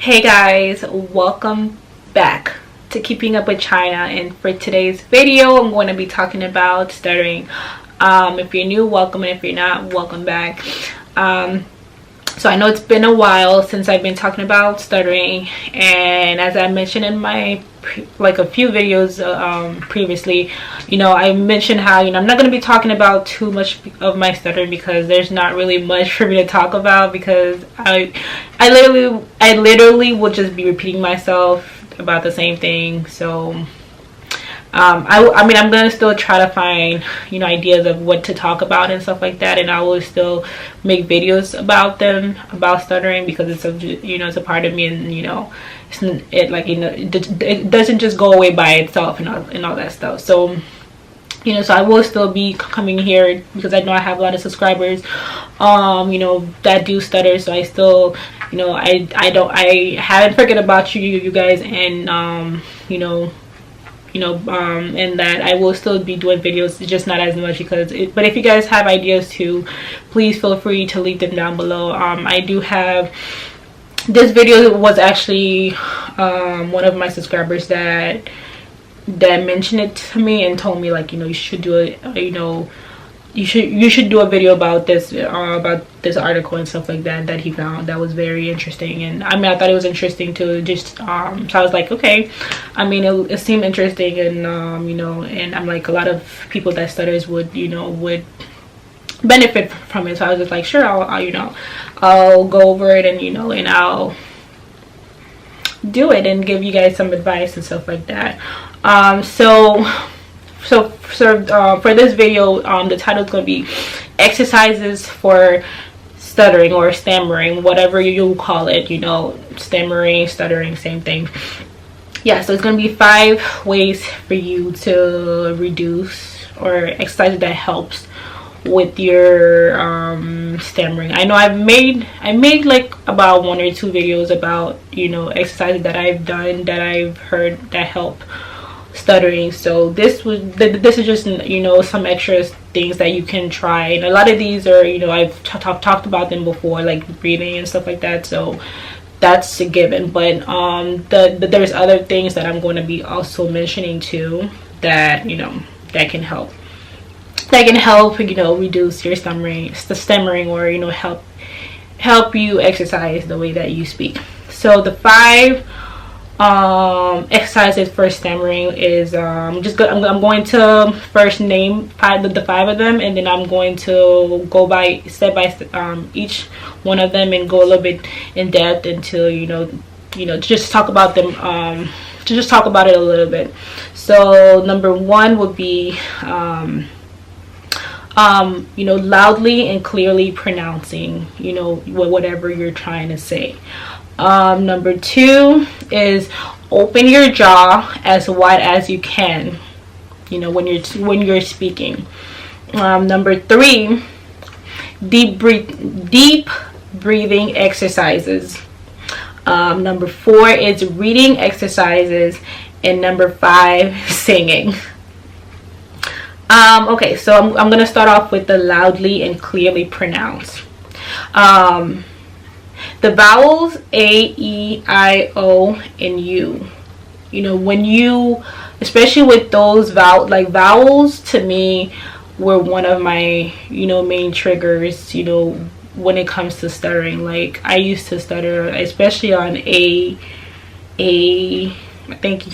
Hey guys, welcome back to Keeping Up with China, and for today's video I'm going to be talking about stuttering. If you're new, welcome, and if you're not, welcome back. So I know it's been a while since I've been talking about stuttering, and as I mentioned in my a few videos previously, I mentioned how I'm not going to be talking about too much of my stuttering because there's not really much for me to talk about, because I literally will just be repeating myself about the same thing. So I mean, I'm gonna still try to find ideas of what to talk about and stuff like that, and I will still make videos about stuttering, because it's it's a part of me, and it doesn't just go away by itself and all that stuff. So so I will still be coming here because I know I have a lot of subscribers that do stutter. So I still I haven't forget about you guys, and and that I will still be doing videos, just not as much but if you guys have ideas too, please feel free to leave them down below. I do have this video was actually one of my subscribers that mentioned it to me and told me you should do it, you should do a video about this article and stuff like that he found that was very interesting. And I mean, I thought it was interesting to just so I was like, okay. I mean, it seemed interesting, and and I'm like, a lot of people that stutters would benefit from it. So I was just like, sure, I'll go over it, and and I'll do it and give you guys some advice and stuff like that. So for this video, the title is going to be exercises for stuttering or stammering, whatever you call it, stammering, stuttering, same thing. Yeah, so it's going to be 5 ways for you to reduce, or exercises that helps with your stammering. I know I made like about 1 or 2 videos about exercises that I've done, that I've heard that help stuttering. So this is just some extra things that you can try, and a lot of these are I've talked about them before, like breathing and stuff like that, so that's a given. But there's other things that I'm going to be also mentioning too, that that can help reduce your stammering, or help you exercise the way that you speak. So the 5 exercises for stammering is I'm going to first name the 5 of them, and then I'm going to go by step by step, each one of them, and go a little bit in depth until just talk about them, to just talk about it a little bit. So number 1 would be loudly and clearly pronouncing whatever you're trying to say. Number 2 is open your jaw as wide as you can, when you're speaking. Number 3, deep breathing exercises. Number 4 is reading exercises, and number 5, singing. Okay, so I'm gonna start off with the loudly and clearly pronounce. The vowels A, E, I, O, and U. When you, especially with those vowels, to me, were one of my main triggers. When it comes to stuttering, like I used to stutter, especially on I think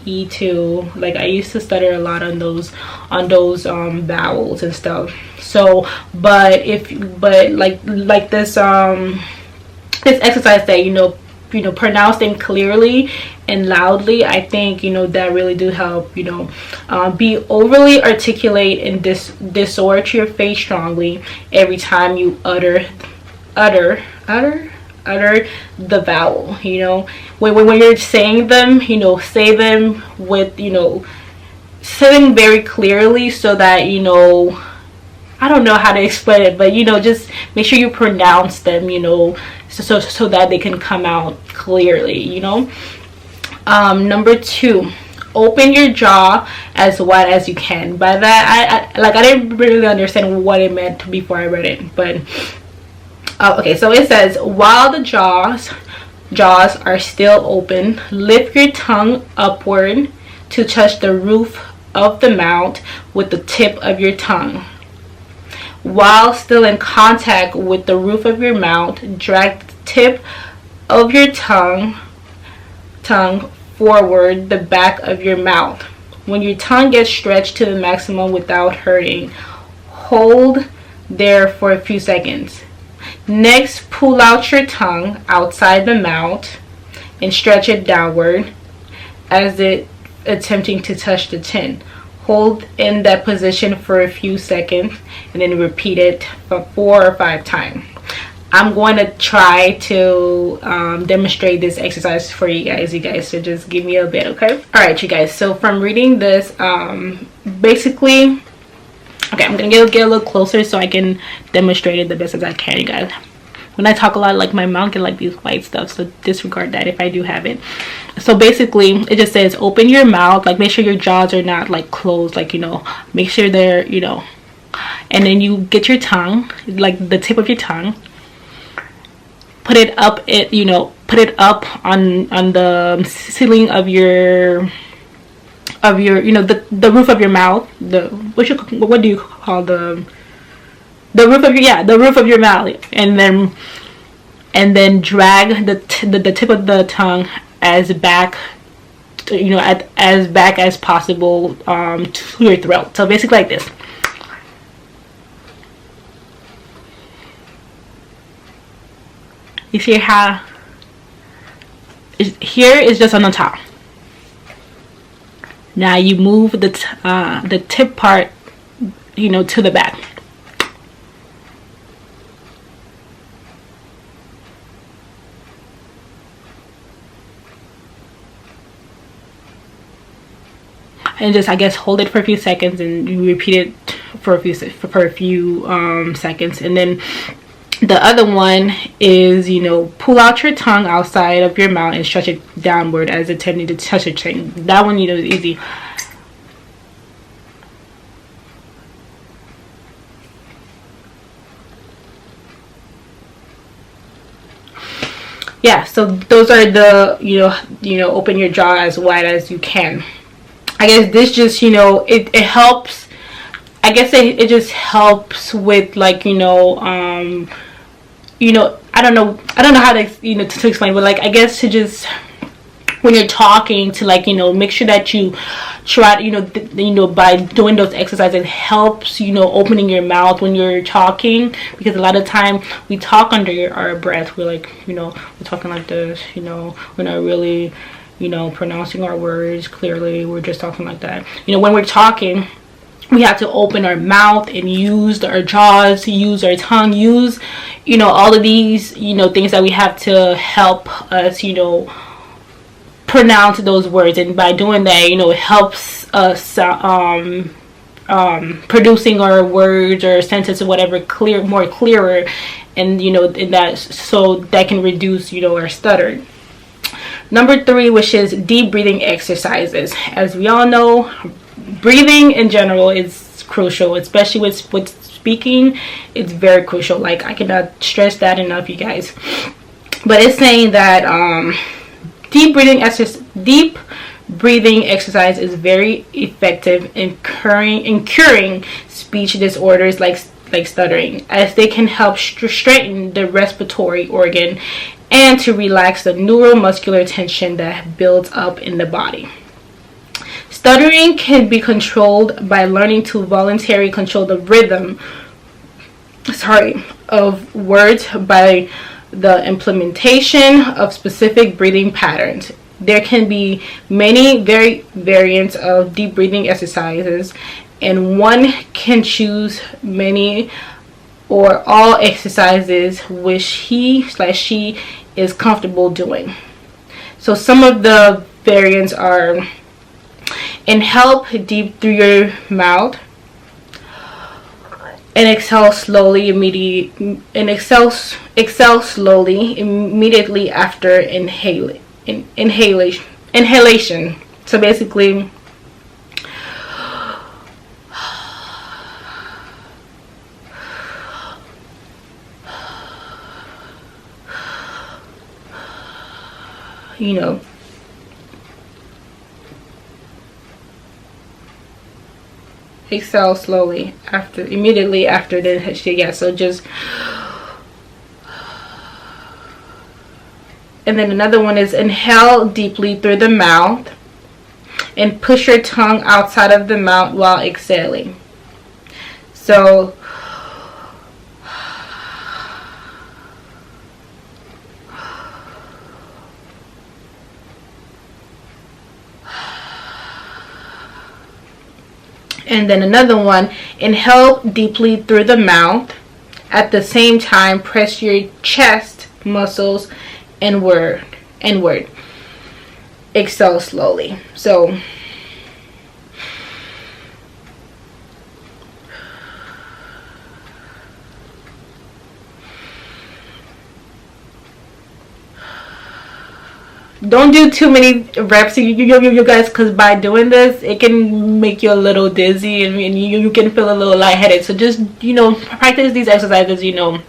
E too. Like I used to stutter a lot on those vowels and stuff. So, but like this exercise that pronouncing clearly and loudly, I think that really do help. Be overly articulate and distort your face strongly every time you utter the vowel. When you're saying them, say them with say them very clearly, so that I don't know how to explain it, but just make sure you pronounce them, so that they can come out clearly. Number 2, open your jaw as wide as you can. By that, I didn't really understand what it meant before I read it, but okay, so it says, while the jaws jaws are still open, lift your tongue upward to touch the roof of the mouth with the tip of your tongue. While still in contact with the roof of your mouth, drag the tip of your tongue forward the back of your mouth. When your tongue gets stretched to the maximum without hurting, hold there for a few seconds. Next, pull out your tongue outside the mouth and stretch it downward as it attempting to touch the chin. Hold in that position for a few seconds and then repeat it for 4 or 5 times. I'm going to try to demonstrate this exercise for you guys. So just give me a bit, okay? Alright, you guys. So from reading this, basically, okay, I'm going to get a little closer so I can demonstrate it the best as I can, you guys. When I talk a lot, like my mouth get like these white stuff, so disregard that if I do have it. So basically, it just says open your mouth, like make sure your jaws are not like closed, like, you know, make sure they're, you know, and then you get your tongue, like the tip of your tongue, put it up, put it up on the ceiling of your you know, the roof of your mouth, what do you call the roof of your, the roof of your mouth, and then drag the tip of the tongue as back, you know, as back as possible to your throat. So basically like this. You see how here is just on the top. Now you move the tip part, you know, to the back. And just, I guess, hold it for a few seconds and you repeat it for a few seconds. And then the other one is, you know, pull out your tongue outside of your mouth and stretch it downward as attempting to touch a chin. That one, you know, is easy. Yeah, so those are the, you know, open your jaw as wide as you can. I guess this just, you know, it helps. I guess it just helps with, like, you know, I don't know how to, you know, to explain, but like, I guess to just, when you're talking, to, like, you know, make sure that you try, you know, by doing those exercises, it helps, you know, opening your mouth when you're talking, because a lot of time we talk under our breath. We're like, you know, we're talking like this, you know, we're not really, you know, pronouncing our words clearly. We're just talking like that. You know, when we're talking, we have to open our mouth and use our jaws, use our tongue, use, you know, all of these, you know, things that we have to help us, you know, pronounce those words. And by doing that, you know, it helps us producing our words or sentences or whatever more clearer, and, you know, in that, so that can reduce, you know, our stutter. Number 3, which is deep breathing exercises. As we all know, breathing in general is crucial, especially with speaking. It's very crucial. Like, I cannot stress that enough, you guys. But it's saying that deep breathing exercise is very effective in curing speech disorders like stuttering, as they can help straighten the respiratory organ and to relax the neuromuscular tension that builds up in the body. Stuttering can be controlled by learning to voluntarily control the rhythm of words by the implementation of specific breathing patterns. There can be many variants of deep breathing exercises, and one can choose many or all exercises which he/she is comfortable doing. So some of the variants are: inhale deep through your mouth and exhale slowly immediately after inhalation. So basically, you know, exhale slowly immediately after the shit. Yeah, so just, and then another one is inhale deeply through the mouth and push your tongue outside of the mouth while exhaling. So and then another one, inhale deeply through the mouth. At the same time, press your chest muscles inward. Exhale slowly. So don't do too many reps, you guys, because by doing this it can make you a little dizzy, and you can feel a little lightheaded. So just, you know, practice these exercises, you know,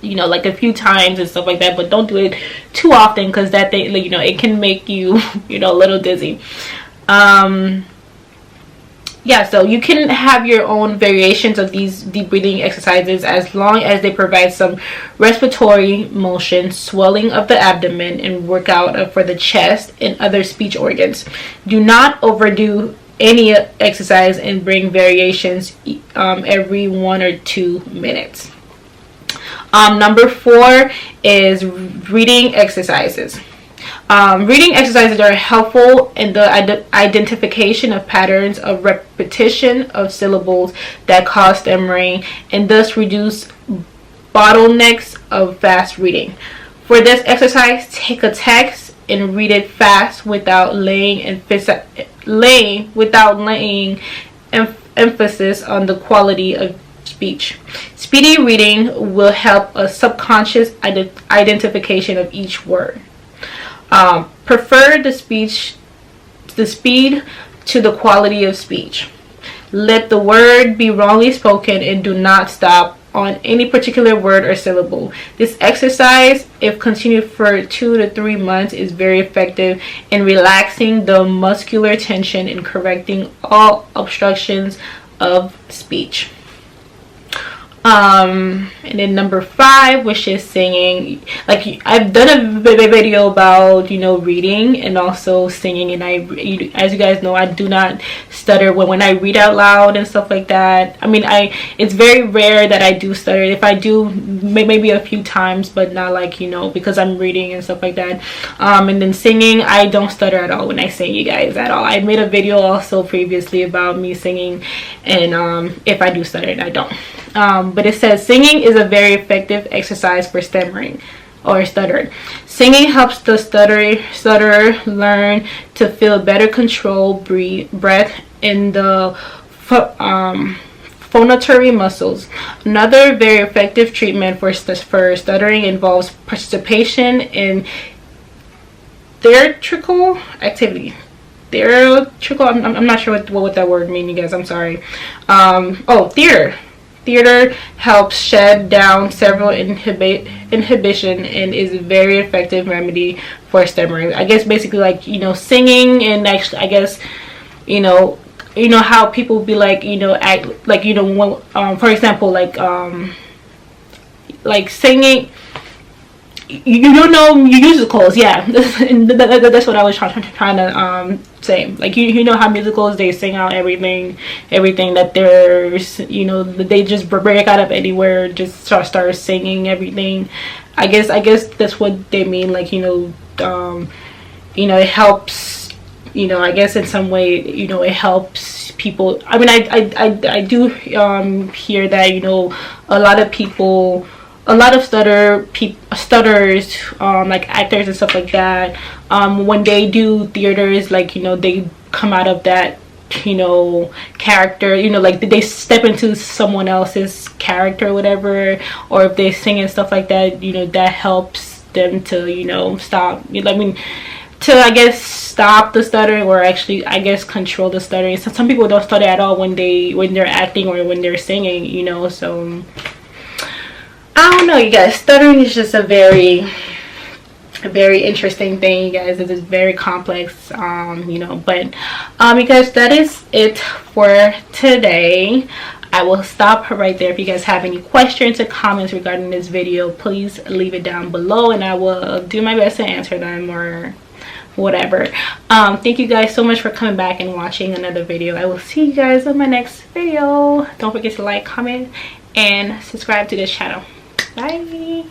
like a few times and stuff like that, but don't do it too often, because that thing, you know, it can make you, you know, a little dizzy. Yeah, so you can have your own variations of these deep breathing exercises as long as they provide some respiratory motion, swelling of the abdomen, and workout for the chest and other speech organs. Do not overdo any exercise and bring variations every 1 or 2 minutes. Number 4 is reading exercises. Reading exercises are helpful in the identification of patterns of repetition of syllables that cause stammering, and thus reduce bottlenecks of fast reading. For this exercise, take a text and read it fast without laying emphasis on the quality of speech. Speedy reading will help a subconscious identification of each word. Prefer the speed to the quality of speech. Let the word be wrongly spoken and do not stop on any particular word or syllable. This exercise, if continued for 2 to 3 months, is very effective in relaxing the muscular tension and correcting all obstructions of speech. And then number 5, which is singing. Like, I've done a video about, you know, reading and also singing, and as you guys know, I do not stutter when I read out loud and stuff like that. I mean, it's very rare that I do stutter. If I do, maybe a few times, but not like, you know, because I'm reading and stuff like that. And then singing, I don't stutter at all when I sing, you guys, at all. I made a video also previously about me singing, and if I do stutter, I don't. But it says singing is a very effective exercise for stammering or stuttering. Singing helps the stutterer learn to feel better control breath in the phonatory muscles. Another very effective treatment for stuttering involves participation in theatrical activity. Theatrical, I'm not sure what that word means, you guys. I'm sorry. Theater. Theater helps shed down several inhibition and is a very effective remedy for stammering. I guess basically, like, you know, singing, and actually, I guess, you know how people be like, you know, act like, you know, when, for example, like singing. You don't know musicals, yeah. That's what I was trying to say. Like, you know how musicals, they sing out everything that there's, you know, they just break out of anywhere, just start singing everything. I guess that's what they mean. Like, you know, it helps. You know, I guess in some way, you know, it helps people. I mean, I do hear that, you know, a lot of stutterers, like actors and stuff like that, when they do theaters, like, you know, they come out of that, you know, character, you know, like they step into someone else's character or whatever, or if they sing and stuff like that, you know, that helps them to, you know, stop, I mean, to, I guess, stop the stuttering, or actually, I guess, control the stuttering. So some people don't stutter at all when they're acting or when they're singing, you know. So I don't know, you guys, stuttering is just a very a very interesting thing, you guys. It is very complex, you know, but you guys, that is it for today. I will stop right there. If you guys have any questions or comments regarding this video, please leave it down below and I will do my best to answer them or whatever. Thank you guys so much for coming back and watching another video. I will see you guys in my next video. Don't forget to like, comment, and subscribe to this channel. Bye.